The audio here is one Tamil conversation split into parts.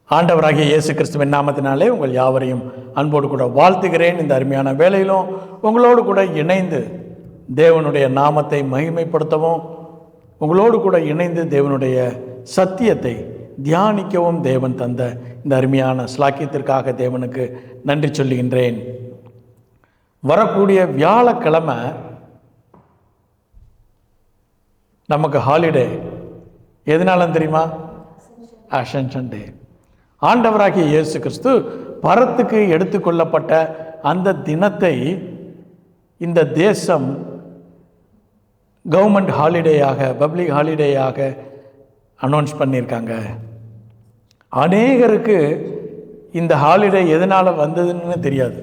ஆண்டவராகிய இயேசு கிறிஸ்துவின் நாமத்தினாலே உங்கள் யாவரையும் அன்போடு கூட வாழ்த்துகிறேன். இந்த அருமையான வேளையிலும் உங்களோடு கூட இணைந்து தேவனுடைய நாமத்தை மகிமைப்படுத்தவும், உங்களோடு கூட இணைந்து தேவனுடைய சத்தியத்தை தியானிக்கவும் தேவன் தந்த இந்த அருமையான ஸ்லாக்கியத்திற்காக தேவனுக்கு நன்றி சொல்லுகின்றேன். வரக்கூடிய வியாழக்கிழமை நமக்கு ஹாலிடே. எதனாலும் தெரியுமா? அசென்ஷன் டே. ஆண்டவராகிய இயேசு கிறிஸ்து பரத்துக்கு எடுத்துக்கொள்ளப்பட்ட அந்த தினத்தை இந்த தேசம் கவர்மெண்ட் ஹாலிடேயாக, பப்ளிக் ஹாலிடேயாக அனௌன்ஸ் பண்ணியிருக்காங்க. அநேகருக்கு இந்த ஹாலிடே எதனால் வந்ததுன்னு தெரியாது.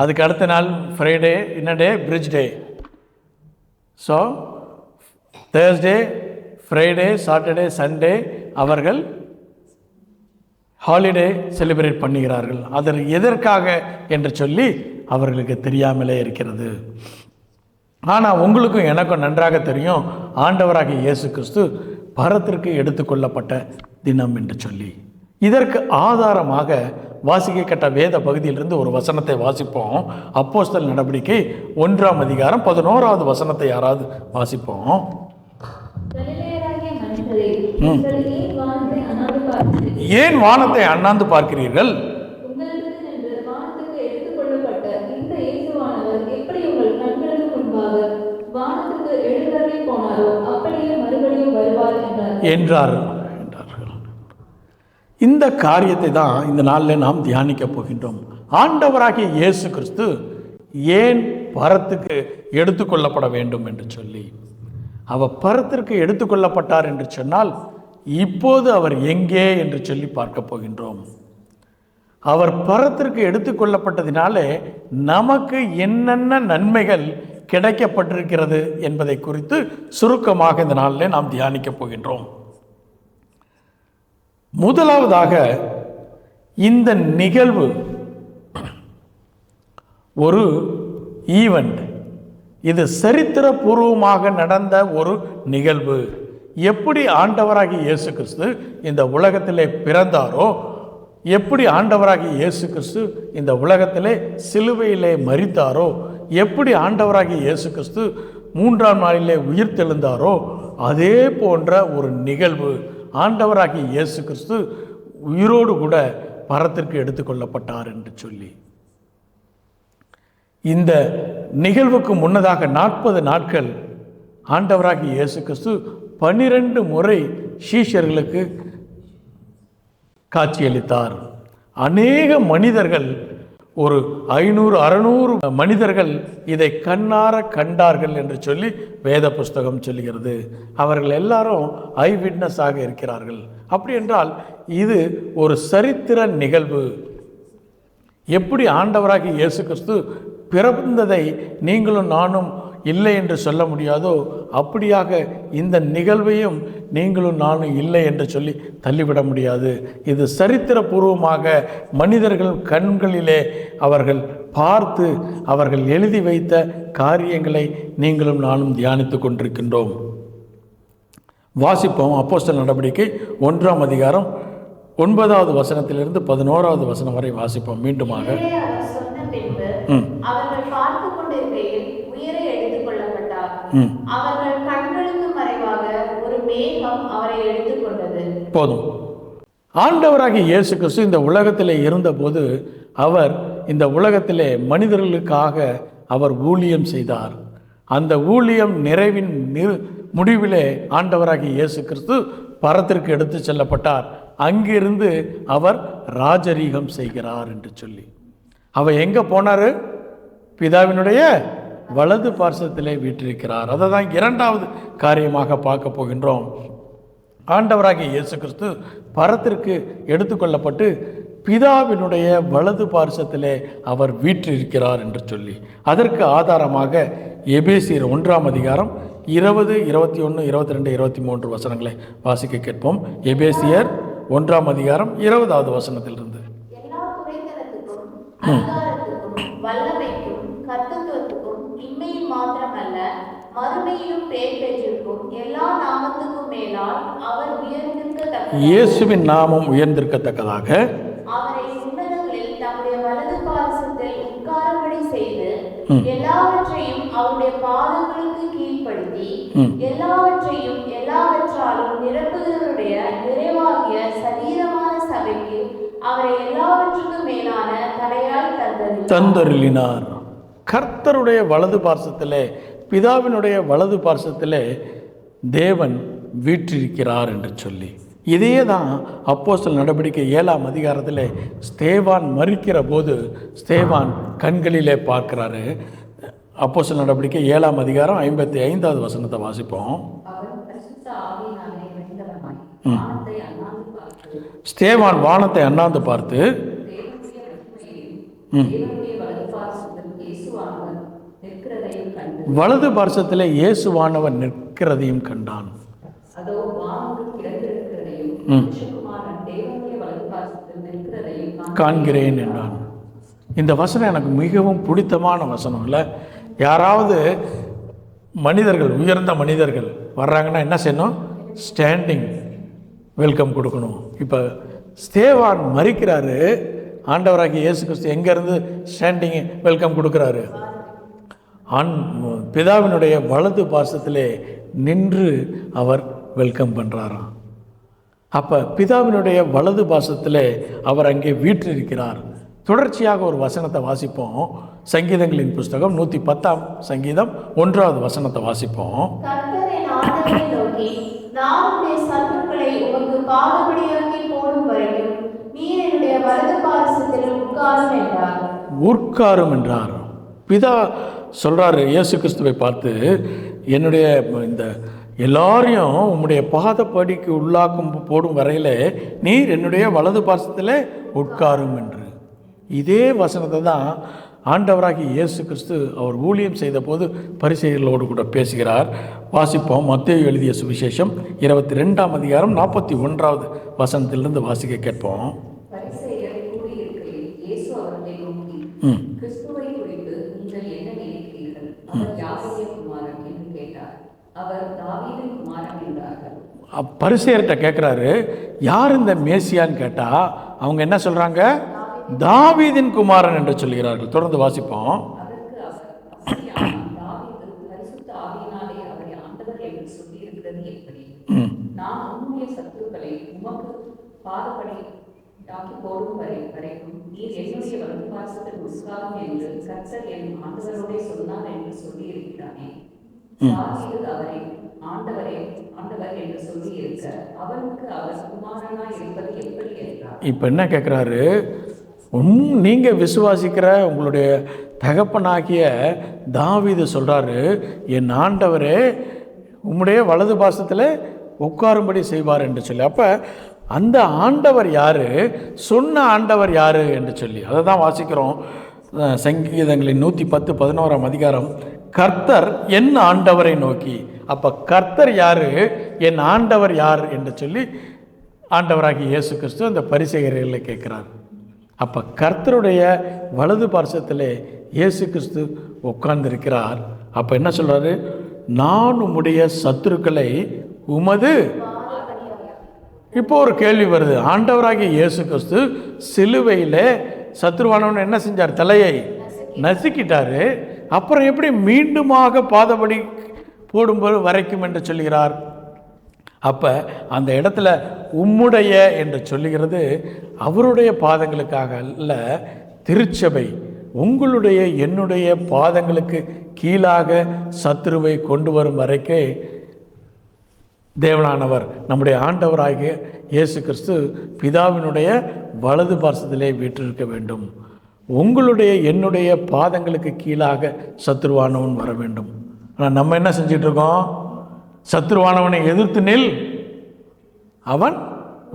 அதுக்கு அடுத்த நாள் ஃப்ரைடே, என்ன day? Bridge day. So Thursday, Friday, Saturday, Sunday அவர்கள் ஹாலிடே செலிப்ரேட் பண்ணுகிறார்கள். அதில் எதற்காக என்று சொல்லி அவர்களுக்கு தெரியாமலே இருக்கிறது. ஆனால் உங்களுக்கும் எனக்கும் நன்றாக தெரியும், ஆண்டவராகிய இயேசு கிறிஸ்து பரத்திற்கு எடுத்துக்கொள்ளப்பட்ட தினம் என்று சொல்லி. இதற்கு ஆதாரமாக வாசிக்கப்பட்ட வேத பகுதியிலிருந்து ஒரு வசனத்தை வாசிப்போம். அப்போஸ்தலர் நடவடிக்கை 1ஆம் அதிகாரம் 11வது வசனத்தை யாராவது வாசிப்போம். ஏன் வானத்தை அண்ணாந்து பார்க்கிறீர்கள்? என்றார்கள். இந்த காரியத்தை தான் இந்த நாளில் நாம் தியானிக்க போகின்றோம். ஆண்டவராகிய இயேசு கிறிஸ்து ஏன் பரத்துக்கு எடுத்துக்கொள்ளப்பட வேண்டும் என்று சொல்லி, அவர் பரத்திற்கு எடுத்துக்கொள்ளப்பட்டார் என்று சொன்னால் இப்போது அவர் எங்கே என்று சொல்லி பார்க்க போகின்றோம். அவர் பரத்திற்கு எடுத்துக்கொள்ளப்பட்டதினாலே நமக்கு என்னென்ன நன்மைகள் கிடைக்கப்பட்டிருக்கிறது என்பதை குறித்து சுருக்கமாக இந்த நாளில் நாம் தியானிக்க போகின்றோம். முதலாவதாக, இந்த நிகழ்வு ஒரு ஈவெண்ட். இது சரித்திரபூர்வமாக நடந்த ஒரு நிகழ்வு. எப்படி ஆண்டவராகிய இயேசு கிறிஸ்து இந்த உலகத்திலே பிறந்தாரோ, எப்படி ஆண்டவராகிய இயேசு கிறிஸ்து இந்த உலகத்திலே சிலுவையிலே மரித்தாரோ, எப்படி ஆண்டவராகிய இயேசு கிறிஸ்து 3ஆம் நாளிலே உயிர்த்தெழுந்தாரோ, அதே போன்ற ஒரு நிகழ்வு. ஆண்டவராகிய இயேசு கிறிஸ்து உயிரோடு கூட பரத்திற்கு எடுத்துக்கொள்ளப்பட்டார் என்று சொல்லி, இந்த நிகழ்வுக்கு முன்னதாக 40 நாட்கள் ஆண்டவராகிய இயேசு கிறிஸ்து 12 முறை சீஷர்களுக்கு காட்சியளித்தார். அநேக மனிதர்கள், ஒரு 500-600 மனிதர்கள் இதை கண்ணார கண்டார்கள் என்று சொல்லி வேத புஸ்தகம் சொல்லுகிறது. அவர்கள் எல்லாரும் ஐ விட்னஸாக இருக்கிறார்கள். அப்படி என்றால் இது ஒரு சரித்திர நிகழ்வு. எப்படி ஆண்டவராகிய இயேசு கிறிஸ்து பிறந்ததை நீங்களும் நானும் இல்லை என்று சொல்ல முடியாதோ, அப்படியாக இந்த நிகழ்வையும் நீங்களும் நானும் இல்லை என்று சொல்லி தள்ளிவிட முடியாது. இது சரித்திரபூர்வமாக மனிதர்கள் கண்களிலே அவர்கள் பார்த்து அவர்கள் எழுதி வைத்த காரியங்களை நீங்களும் நானும் தியானித்து கொண்டிருக்கின்றோம். வாசிப்போம். அப்போஸ்தலர் நடவடிக்கை 1ஆம் அதிகாரம் 9வது வசனத்திலிருந்து 11வது வசனம் வரை வாசிப்போம். மீண்டுமாக அவர்கள் பார்த்து கொண்டிருக்கையில் உயிரை எடுத்துக் கொள்ளப்பட்டார். அவர்கள் கண்களுக்கு மறைவாக ஒரு மேகம் அவரை எடுத்துக் கொண்டது. போதும். ஆண்டவராகிய இயேசு கிறிஸ்து இந்த உலகத்திலே இருந்தபோது அவர் இந்த உலகத்திலே மனிதர்களுக்காக அவர் ஊழியம் செய்தார். அந்த ஊழியம் நிறைவின் முடிவிலே ஆண்டவராகிய இயேசு கிறிஸ்து பரத்திற்கு எடுத்து செல்லப்பட்டார். அங்கிருந்து அவர் ராஜரீகம் செய்கிறார் என்று சொல்லி, அவர் எங்கே போனார்? பிதாவினுடைய வலது பார்சத்திலே வீற்றிருக்கிறார். அதை தான் 2வது காரியமாக பார்க்க போகின்றோம். ஆண்டவராகிய இயேசு கிறிஸ்து பரத்திற்கு எடுத்துக்கொள்ளப்பட்டு பிதாவினுடைய வலது பார்சத்திலே அவர் வீற்றிருக்கிறார் என்று சொல்லி, அதற்கு ஆதாரமாக எபேசியர் 1ஆம் அதிகாரம் 20, 21, 22, 23 வசனங்களை வாசிக்க கேட்போம். எபேசியர் 1ஆம் அதிகாரம் 20வது வசனத்திலிருந்து. வல்லமைக்கும் கர்த்தத்துவத்துக்கும் இம்மையில் மாத்திரமல்ல மறுமையிலும் பேர் பெற்றிருக்கும் எல்லா நாமத்துக்கும் மேலால் அவர் உயர்ந்திருக்கத்தக்க இயேசுவின் நாமம் உயர்ந்திருக்கத்தக்கதாக அவரை உன்னதங்களில் தம்முடைய வலது பாரசத்தில் உட்காரும்படி செய்து எல்லாவற்றையும் அவருடைய பாதங்களுக்கு கீழ்ப்படுத்தி எல்லாவற்றையும் எல்லாவற்றாலும் நிரப்புகிறவருடைய நிறைவாகிய சரீரமான சபைக்கு அவரை எல்லாவற்றுக்கும் மேலான தலையாய் தந்தருளினார். கர்த்தருடைய வலது பார்சத்திலே, பிதாவினுடைய வலது பார்சத்திலே தேவன் வீற்றிருக்கிறார் என்று சொல்லி, இதே தான் அப்போஸ்தலர் நடவடிக்கை 7ஆம் அதிகாரத்தில் ஸ்தேவான் மரிக்கிற போது ஸ்தேவான் கண்களிலே பார்க்கிறாரு. அப்போஸ்தலர் நடவடிக்கை 7ஆம் அதிகாரம் 55வது வசனத்தை வாசிப்போம். ஸ்தேவான் வானத்தை அண்ணாந்து பார்த்து வலது பார்சத்தில் இயேசுவானவர் நிற்கிறதையும் கண்டான். காண்கிறேன் என்றான். இந்த வசனம் எனக்கு மிகவும் பிடித்தமான வசனம். இல்லை, யாராவது மனிதர்கள், உயர்ந்த மனிதர்கள் வர்றாங்கன்னா என்ன செய்யணும்? ஸ்டாண்டிங் வெல்கம் கொடுக்கணும். இப்போ ஸ்தேவான் மரிக்கிறாரு, ஆண்டவராகிய இயேசு கிறிஸ்து எங்கேருந்து ஸ்டாண்டிங் வெல்கம் கொடுக்குறாரு? பிதாவினுடைய வலது பார்சத்திலே நின்று அவர் வெல்கம் பண்ணுறாராம். அப்போ பிதாவினுடைய வலது பார்சத்திலே அவர் அங்கே வீற்றிருக்கிறார். தொடர்ச்சியாக ஒரு வசனத்தை வாசிப்போம். சங்கீதங்களின் புஸ்தகம் 110ஆம் சங்கீதம் 1வது வசனத்தை வாசிப்போம். உட்காரும் என்றார். பிதா சொல்றாரு இயேசு கிறிஸ்துவை பார்த்து, என்னுடைய இந்த எல்லாரையும் உம்முடைய பாதப்படிக்கு உள்ளாக்கும் போடும் வரையில் நீர் என்னுடைய வலது பார்சத்தில் உட்காரும் என்று. இதே வசனத்தை தான் ஆண்டவராகிய இயேசு கிறிஸ்து அவர் ஊழியம் செய்த போது பரிசேயர்களோடு கூட பேசுகிறார். வாசிப்போம். மத்தேயு எழுதிய சுவிசேஷம் 22ஆம் அதிகாரம் 41வது வசனத்திலிருந்து வாசிக்க கேட்போம். பரிசேயர்கிட்ட கேட்குறாரு, யார் இந்த மேசியான்னு கேட்டால் அவங்க என்ன சொல்கிறாங்க? தாவீதின் குமாரன் என்று சொல்கிறார்கள். தொடர்ந்து வாசிப்போம். இப்ப என்ன கேட்கிறாரு? நீங்க விசுவாசிக்கிற உங்களுடைய தகப்பனாகிய தாவீது சொல்றாரு, என் ஆண்டவரே உம்முடைய வலது பாசத்தில் உட்காரும்படி செய்வார் என்று சொல்லி. அப்ப அந்த ஆண்டவர் யாரு? சொன்ன ஆண்டவர் யாரு என்று சொல்லி அதை தான் வாசிக்கிறோம். சங்கீதங்களின் 110-11ஆம் அதிகாரம். கர்த்தர் என் ஆண்டவரை நோக்கி. அப்ப கர்த்தர் யாரு, என் ஆண்டவர் யார் என்று சொல்லி ஆண்டவராகிய இயேசு கிறிஸ்து அந்த பரிசேயர்களை கேட்கிறார். அப்ப கர்த்தருடைய வலது பார்சத்திலே இயேசு கிறிஸ்து உட்கார்ந்திருக்கிறார். அப்ப என்ன சொல்றாரு? நான் உம்முடைய சத்துருக்களை உமது. இப்போ ஒரு கேள்வி வருது. ஆண்டவராகிய இயேசு கிறிஸ்து சிலுவையில் சத்துருவானவன் என்ன செஞ்சார்? தலையை நசுக்கிட்டாரு. அப்புறம் எப்படி மீண்டுமாக பாதபடி போடும்போது வரைக்கும் என்று சொல்கிறார்? அப்போ அந்த இடத்துல உம்முடைய என்று சொல்லுகிறது அவருடைய பாதங்களுக்காக அல்ல, திருச்சபை உங்களுடைய என்னுடைய பாதங்களுக்கு கீழாக சத்துருவை கொண்டு வரும் வரைக்கே தேவனானவர் நம்முடைய ஆண்டவராகிய இயேசு கிறிஸ்து பிதாவினுடைய வலது பார்சத்திலே வீற்றிருக்க வேண்டும். உங்களுடைய என்னுடைய பாதங்களுக்கு கீழாக சத்துருவானவன் வர வேண்டும். ஆனால் நம்ம என்ன செஞ்சிட்டு இருக்கோம்? சத்துருவானவனை எதிர்த்து நில், அவன்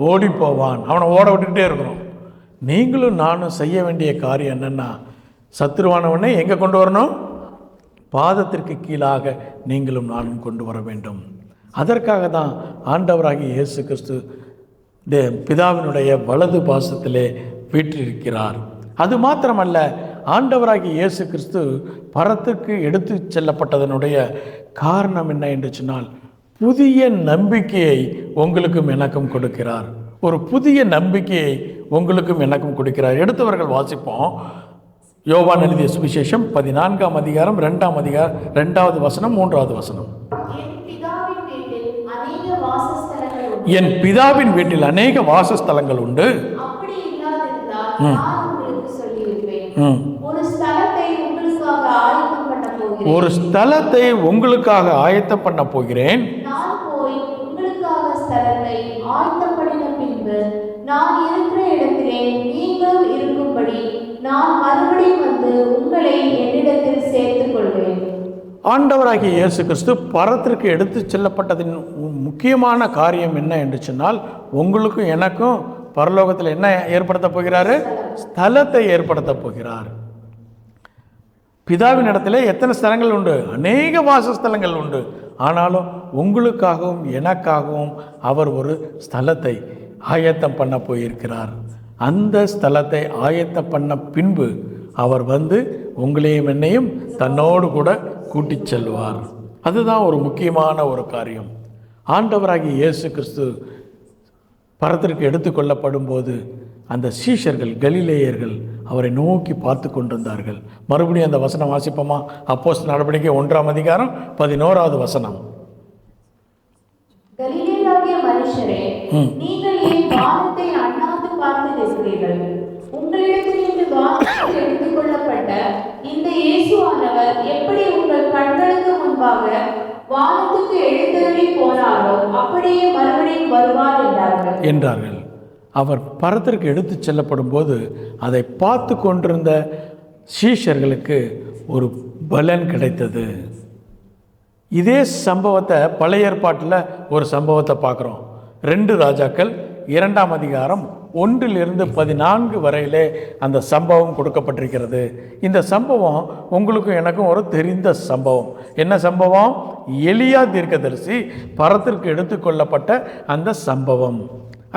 ஓடி போவான். அவனை ஓட விட்டுக்கிட்டே இருக்கிறோம். நீங்களும் நானும் செய்ய வேண்டிய காரியம் என்னென்னா, சத்துருவானவனை எங்கே கொண்டு வரணும்? பாதத்திற்கு கீழாக நீங்களும் நானும் கொண்டு வர வேண்டும். அதற்காக தான் ஆண்டவராகிய இயேசு கிறிஸ்து பிதாவினுடைய வலது பாசத்திலே வீற்றிருக்கிறார். அது மாத்திரமல்ல, ஆண்டவராகிய இயேசு கிறிஸ்து பரத்துக்கு எடுத்து செல்லப்பட்டதனுடைய காரணம் என்ன என்று சொன்னால், புதிய நம்பிக்கையை உங்களுக்கும் எனக்கும் கொடுக்கிறார். ஒரு புதிய நம்பிக்கையை உங்களுக்கும் எனக்கும் கொடுக்கிறார். எடுத்தவர்கள் வாசிப்போம். யோவான் எழுதிய சுவிசேஷம் 14ஆம் அதிகாரம் 2ஆம் அதிகாரம் 2வது வசனம் 3வது வசனம். என் பிதாவின் வீட்டில் அநேக வாசஸ்தலங்கள் உண்டு. ஒரு ஸ்தலத்தை உங்களுக்காக ஆயத்தம் பண்ண போகிறேன். நான் இருக்கிற இடத்திலே நீங்களும் இருக்கும்படி நான் மறுபடியும் வந்து உங்களை என்னிடத்தில் சேர்த்துக் கொள்வேன். ஆண்டவராகிய இயேசு கிறிஸ்து பரத்திற்கு எடுத்து செல்லப்பட்டதின் முக்கியமான காரியம் என்ன என்று சொன்னால், உங்களுக்கும் எனக்கும் பரலோகத்தில் என்ன ஏற்படுத்த போகிறாரு? ஸ்தலத்தை ஏற்படுத்த போகிறார். பிதாவின் இடத்துல எத்தனை ஸ்தலங்கள் உண்டு? அநேக வாசஸ்தலங்கள் உண்டு. ஆனாலும் உங்களுக்காகவும் எனக்காகவும் அவர் ஒரு ஸ்தலத்தை ஆயத்தம் பண்ண போயிருக்கிறார். அந்த ஸ்தலத்தை ஆயத்தம் பண்ண பின்பு அவர் வந்து உங்களையும் என்னையும் தன்னோடு கூட கூட்டிச் செல்வார். அதுதான் ஒரு முக்கியமான ஒரு காரியம். ஆண்டவராகிய இயேசு கிறிஸ்து பரத்திற்கு எடுத்துக்கொள்ளப்படும் போது அந்த சீஷர்கள், கலிலேயர்கள் அவரை நோக்கி பார்த்து கொண்டிருந்தார்கள். மறுபடியும் அந்த வசனம் வாசிப்போமா? அப்போஸ்தலர் நடவடிக்கை 1ஆம் அதிகாரம் 11வது வசனம். கலிலேயாவிய மனுஷரே, நீங்கள் ஏன் வானத்தை அண்ணாந்து பார்த்து நிற்கிறீர்கள்? உங்களிடத்திலிருந்து வானத்துக்கு எடுத்துக் கொள்ளப்பட்ட இந்த இயேசுவானவர் எப்படி உங்கள் கண்களுக்கு முன்பாக வானத்துக்கு எழுந்தருளி போனாரோ அப்படியே மறுபடியும் வருவார் என்றார்கள். அவர் பரத்திற்கு எடுத்து செல்லப்படும் போது அதை பார்த்து கொண்டிருந்த சீஷர்களுக்கு ஒரு பலன் கிடைத்தது. இதே சம்பவத்தை பழைய ஏற்பாட்டில் ஒரு சம்பவத்தை பார்க்குறோம். 2 ராஜாக்கள் 2ஆம் அதிகாரம் 1லிருந்து 14 வரையிலே அந்த சம்பவம் கொடுக்கப்பட்டிருக்கிறது. இந்த சம்பவம் உங்களுக்கும் எனக்கும் ஒரு தெரிந்த சம்பவம். என்ன சம்பவம்? எலியா தீர்க்கதரிசி பரத்திற்கு எடுத்துக்கொள்ளப்பட்ட அந்த சம்பவம்.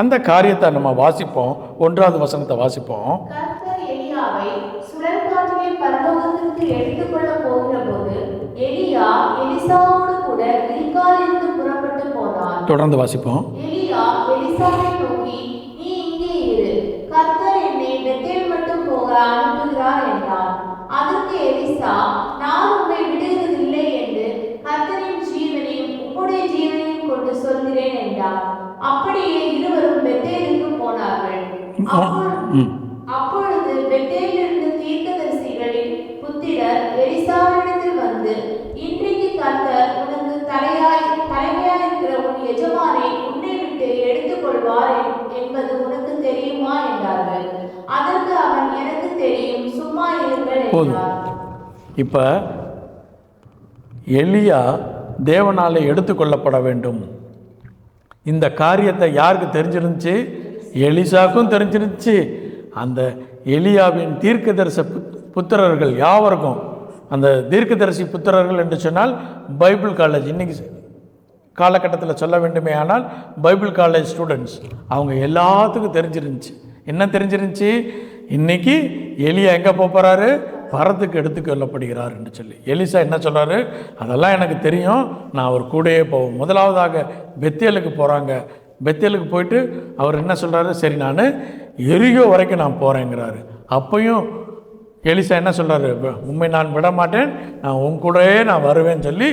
அந்த காரியத்தை நம்ம வாசிப்போம். 1வது வசனத்தை வாசிப்போம். கர்த்தர் எலியாவை சுழற்காற்றிலே பரலோகத்திற்கு எடுத்துக்கொள்ள போகிற போது எலியா எலிசாவோடு கூட கில்காலிலிருந்து புறப்பட்டு போனார். தொடர்ந்து வாசிப்போம். எலியா எலிசாவை நோக்கி, நீ இங்கே இரு, கர்த்தர் என்னை பெத்தேல் மட்டும் போக அனுப்புகிறார் என்றார். அதற்கு எலிசா, நான் உம்மை விடுகிறதில்லை என்று கர்த்தரின் ஜீவனையும் உம்முடைய ஜீவனையும் கொண்டு சொல்கிறேன் என்றார். அப்படியே இருவரும் பெத்தேலுக்கு போனார்கள். அப்பொழுது பெத்தேலிலிருந்து தீர்க்கதரிசிகளின் புத்திரர் எலிசாவிடத்தில் வந்து, இன்றைக்கு கர்த்தர் உனக்கு தலைமையாயிருக்கிற உன் எஜமானை உன்னை விட்டு எடுத்துக்கொள்வார் என்பது உனக்கு தெரியுமா என்றார்கள். அதற்கு அவன், எனக்கு தெரியும், சும்மா இருங்கள் என்றார். இப்ப எலியா தேவனாலே எடுத்துக்கொள்ளப்பட வேண்டும். இந்த காரியத்தை யாருக்கு தெரிஞ்சிருந்துச்சு? எலிசாவுக்கும் தெரிஞ்சிருந்துச்சு. அந்த எலியாவின் தீர்க்கதரிசி புத்திரர்கள் யாவருக்கும், அந்த தீர்க்கதரிசி புத்திரர்கள் என்று சொன்னால் பைபிள் காலேஜ், இன்றைக்கி காலகட்டத்தில் சொல்ல வேண்டுமே ஆனால் பைபிள் காலேஜ் ஸ்டூடெண்ட்ஸ், அவங்க எல்லாத்துக்கும் தெரிஞ்சிருந்துச்சு. என்ன தெரிஞ்சிருந்துச்சு? இன்றைக்கி எலியா எங்கே போகிறாரு? பரத்துக்கு எடுத்துக்கொள்ளப்படுகிறார் என்று சொல்லி. எலிசா என்ன சொல்கிறாரு? அதெல்லாம் எனக்கு தெரியும், நான் அவர் கூடயே போவோம். முதலாவதாக பெத்தேலுக்கு போகிறாங்க. பெத்தேலுக்கு போயிட்டு அவர் என்ன சொல்கிறாரு? சரி, நான் எரிகோ வரைக்கும் நான் போகிறேங்கிறாரு. அப்பையும் எலிசா என்ன சொல்கிறாரு? உண்மை நான் விட மாட்டேன், நான் உன் கூடவே நான் வருவேன்னு சொல்லி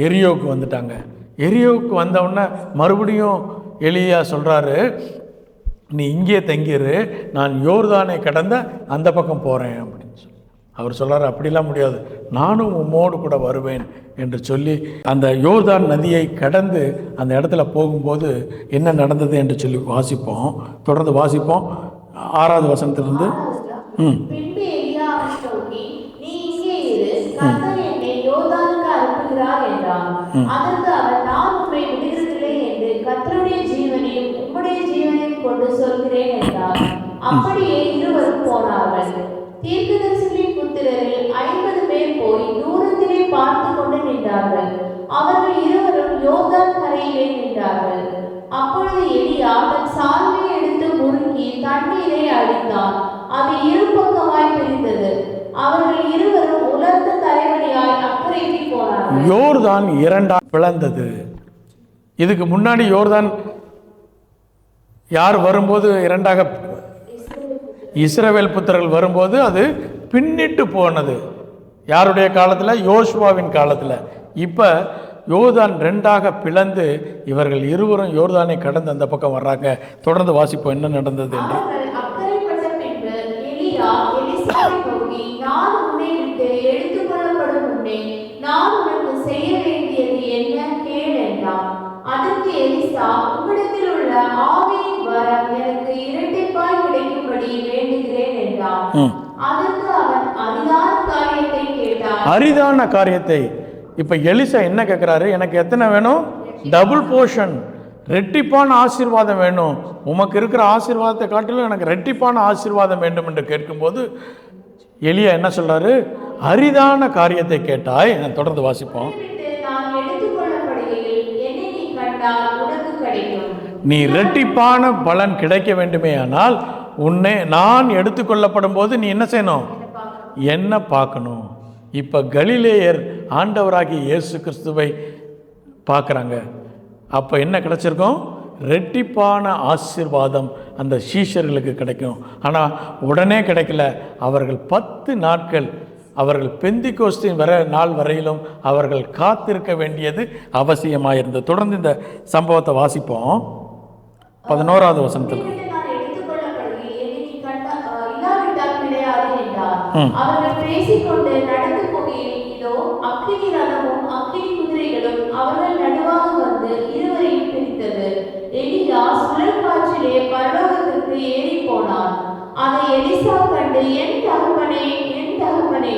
எரியோவுக்கு வந்துட்டாங்க. எரியோவுக்கு வந்தவுடனே மறுபடியும் எலியா சொல்கிறாரு, நீ இங்கே தங்கிரு, நான் யோர்தானை கடந்த அந்த பக்கம் போகிறேன் அப்படின்னு சொல்லி. அவர் சொல்கிறார், அப்படிலாம் முடியாது, நானும் உம்மோடு கூட வருவேன் என்று சொல்லி அந்த யோர்தான் நதியை கடந்து அந்த இடத்துல போகும்போது என்ன நடந்தது என்று சொல்லி வாசிப்போம். தொடர்ந்து வாசிப்போம் 6வது வசனத்திலிருந்து. பின்பு எலியா அவனை நோக்கி, நீ இங்கே இரு, கர்த்தர் என்னை யோர்தானுக்கு அனுப்புகிறார் என்றான். அதற்கு அவன், நான் உம்மை விடுகிறதில்லை என்று கர்த்தருடைய ஜீவனையும் உம்முடைய ஜீவனையும் கொண்டு சொல்கிறேன் என்றார். அப்படியே இருவரும் போனார்கள். தீர்க்கதரிசிகளின் புத்திரரில் 50 பேர் போய் தூரத்திலே பார்த்து கொண்டு நின்றார்கள். அவர்கள் இருவரும் யோர்தான் கரையிலே நின்றார்கள். அப்பொழுது எலியா தன் சால்வையை எடுத்து முறுக்கி தண்ணீரை அடித்தான். அது இரு பக்கமாய் பிரிந்தது. அவர்கள் இருவரும் உலர்ந்த தலைவலியாய் அக்கறைக்கு போனார்கள். யோர்தான் இரண்டாக பிளந்தது. இதுக்கு முன்னாடி யோர்தான் யார் வரும்போது இரண்டாக, இஸ்ரவேல் புத்திரர்கள் வரும்போது அது பின்னிட்டு போனது. யாருடைய காலத்தில்? யோசுவாவின் காலத்தில். இப்போ யோர்தான் ரெண்டாக பிளந்து இவர்கள் இருவரும் யோர்தானை கடந்து அந்த பக்கம் வர்றாங்க. தொடர்ந்து வாசிப்போம் என்ன நடந்தது என்று. அவர்கள் அக்கறைப்பட்ட பின்பு எலியா எலிசாவை நோக்கி, நான் உன்னை விட்டு எடுத்துக்கொள்ளப்படும் முன்னே நான் உனக்கு செய்ய வேண்டியது என்ன கேள் என்றான். அதற்கு எலிசா, உம்மிடத்தில் உள்ள ஆவியின் வரம் எனக்கு இரட்டிப்பாய் கிடைக்கும்படி வேண்டுகிறேன் என்றான். அதற்கு அவன் அரிதான காரியத்தை கேட்டான். அரிதான காரியத்தை. இப்போ எலிசா என்ன கேட்குறாரு? எனக்கு எத்தனை வேணும்? டபுள் போர்ஷன், ரெட்டிப்பான ஆசீர்வாதம் வேணும். உமக்கு இருக்கிற ஆசீர்வாதத்தை காட்டிலும் எனக்கு ரெட்டிப்பான ஆசீர்வாதம் வேண்டும் என்று கேட்கும்போது எலியா என்ன சொல்றாரு? அரிதான காரியத்தை கேட்டாய். தொடர்ந்து வாசிப்போம். நான் எடுத்துக்கொள்ளப்படுகையில் என்னை நீ கண்டால் உனக்கு கிடைக்கும். நீ ரெட்டிப்பான பலன் கிடைக்க வேண்டுமே ஆனால் உன்னை நான் எடுத்துக்கொள்ளப்படும் போது நீ என்ன செய்யணும்? என்ன பார்க்கணும். இப்போ கலிலேயர் ஆண்டவராகிய இயேசு கிறிஸ்துவை பார்க்குறாங்க. அப்போ என்ன கிடைச்சிருக்கும்? ரெட்டிப்பான ஆசீர்வாதம் அந்த சீஷர்களுக்கு கிடைக்கும். ஆனால் உடனே கிடைக்கல. அவர்கள் 10 நாட்கள், அவர்கள் பெந்திகோஸ்தின் நாள் வரையிலும் அவர்கள் காத்திருக்க வேண்டியது அவசியமாக இருந்தது. தொடர்ந்து இந்த சம்பவத்தை வாசிப்போம். 11வது வசனத்தில். அவர்கள் பேசிக்கொண்டு நடந்து போகையில் இதோ அக்கினி ரதமும் அக்கினி குதிரைகளும் அவர்கள் நடுவாக வந்து இருவரையும் பிரித்தது. எலியா சுழல் காற்றிலே பரலோகத்திற்கு ஏறி போனான். அதை எலிசா கண்டு, என் தகப்பனே, என் தகப்பனே,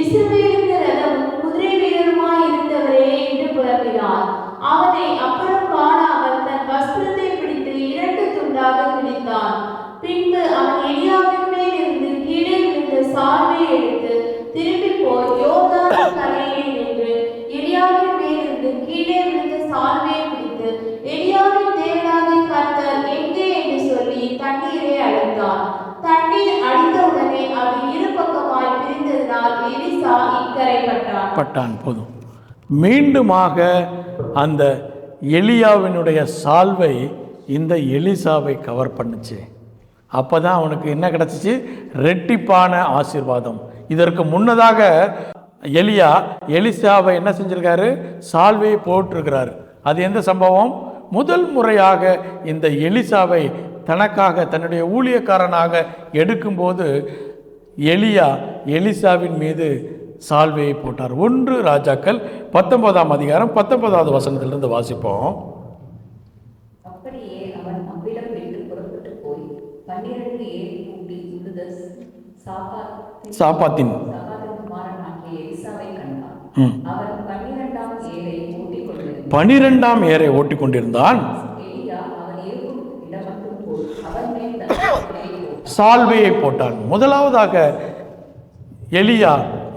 இஸ்ரவேலுக்கு ரதமும் குதிரை வீரருமாய் இருந்தவரே என்று புலம்பினான். அவனை அப்புறம் காணாமல் தன் வஸ்திரத்தை பிடித்து 2 துண்டாக கிழித்தான். பின்பு அவன் எலியாவின் மேல் இருந்து கீழே விழுந்த சால்வை எடுத்து திரும்பி போய் யோர்தான் கரையிலே நின்று எலியாவின் மேல் இருந்து கீழே விழுந்த சால்வையை பிடித்து, எலியாவின் தேவனாகிய கர்த்தர் எங்கே என்று சொல்லி தண்ணீரை அடித்தான். தண்ணீர் அடித்தவுடனே அது இரு பக்கமாய் பிரிந்ததினால் எலிசா இக்கரை பட்டான். போதும். மீண்டுமாக அந்த எலியாவினுடைய சால்வை இந்த எலிசாவை கவர் பண்ணுச்சு. அப்போ தான் அவனுக்கு என்ன கிடச்சிச்சு? ரெட்டிப்பான ஆசீர்வாதம். இதற்கு முன்னதாக எலிசாவை என்ன செஞ்சிருக்காரு? சால்வையை போட்டிருக்கிறார். அது எந்த சம்பவம்? முதல் முறையாக இந்த எலிசாவை தனக்காக தன்னுடைய ஊழியக்காரனாக எடுக்கும்போது எலிசாவின் மீது சால்வையை போட்டார். 1 ராஜாக்கள் 19ஆம் அதிகாரம் 19வது வசனத்திலிருந்து வாசிப்போம். அப்படியே அவன் அவ்விடம் விட்டு புறப்பட்டு போய் 12 ஏரி கூட்டி உழுத சாப்பாத்தின் குமாரனாகிய எலிசாவை கண்டான். அவன் 12ஆம் ஏரை ஓட்டிக் கொண்டிருந்தான். எலியா அவன் இருக்கும் இடமட்டும் போய் அவன் மேல் சால்வையை போட்டான். முதலாவதாக